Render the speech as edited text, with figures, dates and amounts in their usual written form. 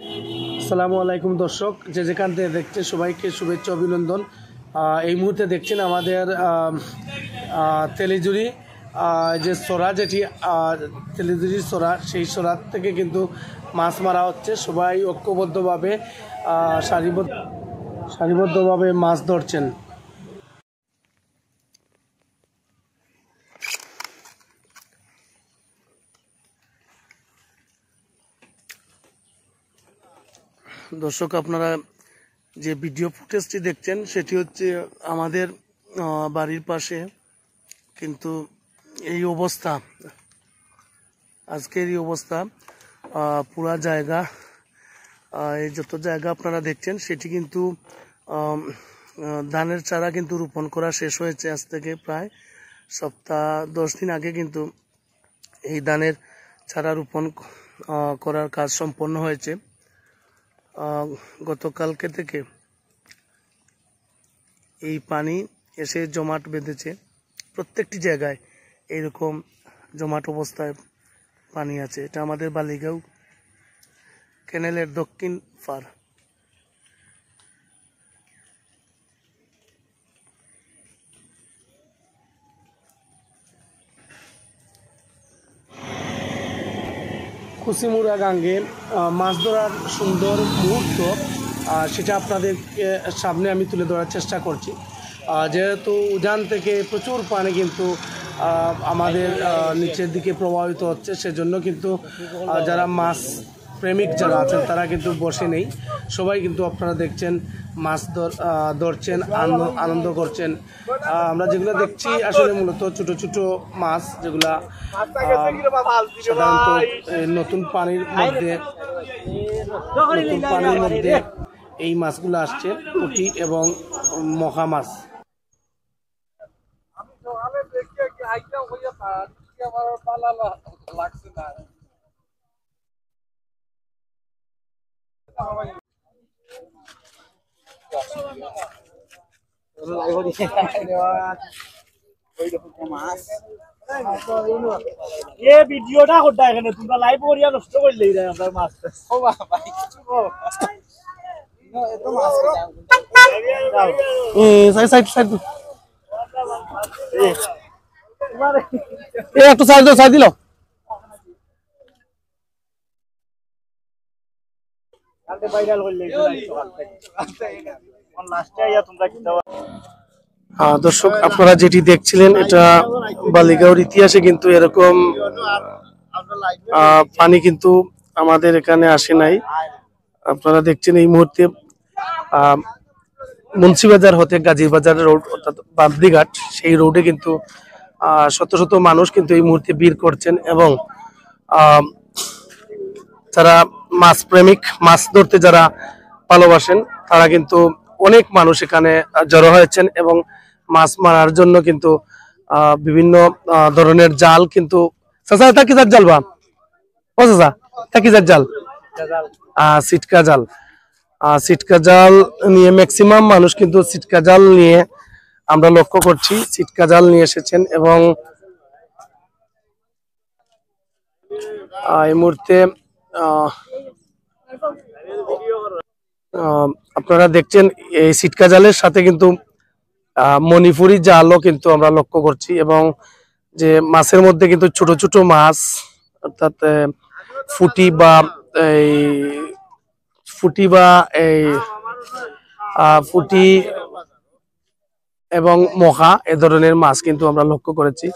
আসসালামু আলাইকুম দর্শক, যে যেখান থেকে দেখছেন সবাইকে শুভেচ্ছা অভিনন্দন। এই মুহূর্তে দেখছেন আমাদের তেলিজুরি যে সরা, যেটি তেলিজুরির সরা, সেই সরার থেকে কিন্তু মাছ মারা হচ্ছে। সবাই ঐক্যবদ্ধভাবে সারিবদ্ধভাবে মাছ ধরছেন। দর্শক, আপনারা যে ভিডিও ফুটেজটি দেখছেন সেটি হচ্ছে আমাদের বাড়ির পাশে কিন্তু এই অবস্থা, আজকের এই অবস্থা। পুরা জায়গা, এই যত জায়গা আপনারা দেখছেন সেটি কিন্তু ধানের চারা কিন্তু রোপণ করা শেষ হয়েছে। আজ থেকে প্রায় সপ্তাহ 10 দিন আগে কিন্তু এই ধানের চারা রোপণ করার কাজ সম্পন্ন হয়েছে। গতকালকে থেকে এই পানি এসে জমাট বেঁধেছে। প্রত্যেকটি জায়গায় এইরকম জমাট অবস্থায় পানি আছে। এটা আমাদের বালিগাঁও ক্যানেলের দক্ষিণ পার। কুসিমুড়া গাঙ্গে মাছ ধরার সুন্দর মুহূর্ত, সেটা আপনাদেরকে সামনে আমি তুলে ধরার চেষ্টা করছি। যেহেতু উজান থেকে প্রচুর পানি কিন্তু আমাদের নিচের দিকে প্রবাহিত হচ্ছে, সেজন্য কিন্তু যারা মাছ প্রেমিক যারা আছেন তারা কিন্তু বসে নেই। সবাই কিন্তু আপনারা দেখছেন মাছ ধরছেন, আনন্দ করছেন। আমরা যেগুলো দেখছি আসলে মূলত ছোট ছোট মাছ, যেগুলা সাধারণত নতুন পানির মধ্যে এই মাছগুলো আসছে, পুঁটি এবং মখা মাছ। ভিডিওটা করতে এখানে তোমরা লাইভ করিয়া নষ্ট করলে আমরা মাছ একটু সাইড দিল। দর্শক, আপনারা যেটি দেখছিলেন এটা বালিগাঁওর ইতিহাসে কিন্তু এরকম পানি কিন্তু আমাদের এখানে আসে নাই। আপনারা দেখছেন এই মুহূর্তে মুন্সিবাজার হতে গাজীবাজার রোড অর্থাৎ বাবদিঘাট, সেই রোডে কিন্তু শত শত মানুষ কিন্তু এই মুহূর্তে ভিড় করছেন এবং যারা মাছ প্রেমিক, মাছ ধরতে যারা ভালোবাসেন তারা কিন্তু অনেক মানুষ এখানে জড়ো হয়েছেন এবং মাছ মারার জন্য কিন্তু বিভিন্ন ধরনের জাল কিন্তু জাল বা ও জাল সিটকা জাল নিয়ে ম্যাক্সিমাম মানুষ কিন্তু সিটকা জাল নিয়ে আমরা লক্ষ্য করছি, সিটকা জাল নিয়ে এসেছেন এবং এই মুহূর্তে আপনারা দেখছেন এই সিটকা জালের সাথে কিন্তু মণিপুরি জালও কিন্তু আমরা লক্ষ্য করছি এবং যে মাছের মধ্যে কিন্তু ছোট ছোট মাছ অর্থাৎ ফুটি এবং মখা এ ধরনের মাছ কিন্তু আমরা লক্ষ্য করেছি।